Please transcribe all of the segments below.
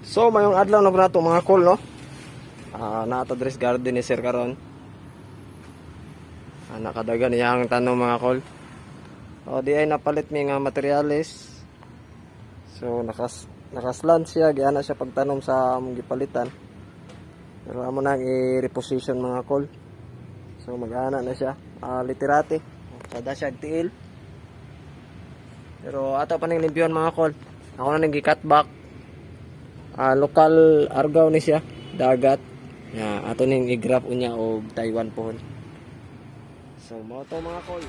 So mayong adlaw na nato mga kol no. Nato dress garden ni sir karon. Nakadagan niya ang tanong mga kol. Di ay napalit mi nga materyales. So nakaslant siya, giana siya pagtanom sa among gipalitan. Pero amo nang i-reposition mga kol. So mag-ana na siya, literate. Sada siya tiil. Pero ato pa ning limpyon mga kol. Ako na ning gi-cut back. Lokal argaw ni siya, dagat. Ato ning i-grab unya og Taiwan pohon. So mo to mga kol.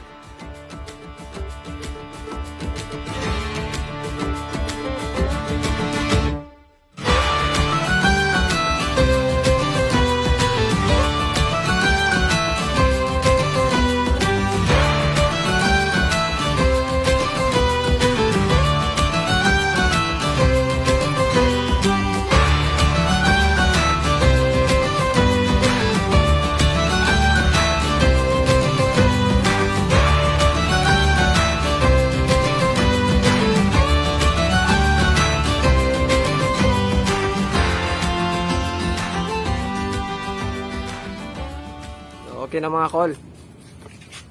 Okay na mga kol.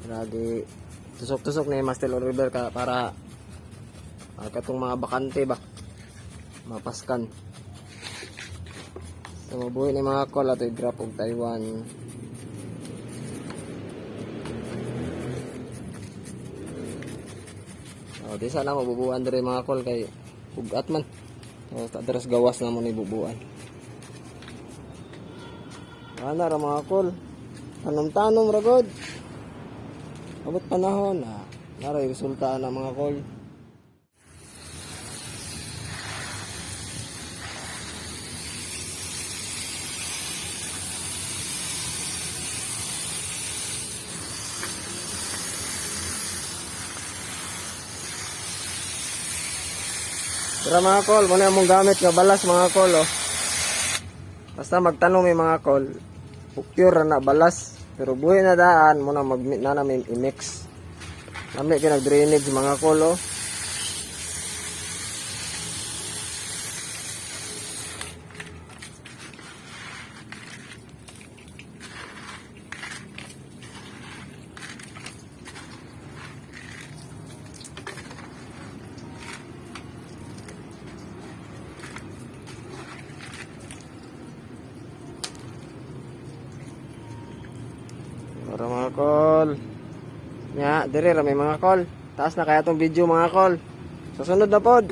Lagi tusok-tusok na yung Mastel River para katong mga bakante ba mapaskan. So mabuhay na mga kol ato i-grab og Taiwan. Di sana mabubuan diri mga kol kay ugat man. So adres gawas na mo ni bubuan. Ana ra mga kol. Tanom-tanom ragod. Abot panahon naray resulta na mga kol. Tara mga kol, muna mong gamit nga balas mga kol Basta magtanom mga kol. Pure na balas. Pero buhay na daan muna namin i-mix. Nami kinag-drainage mga kol Para mga kol. Dire ra may mga kol. Taas na kaya tong video mga kol. Sa sunod na pod.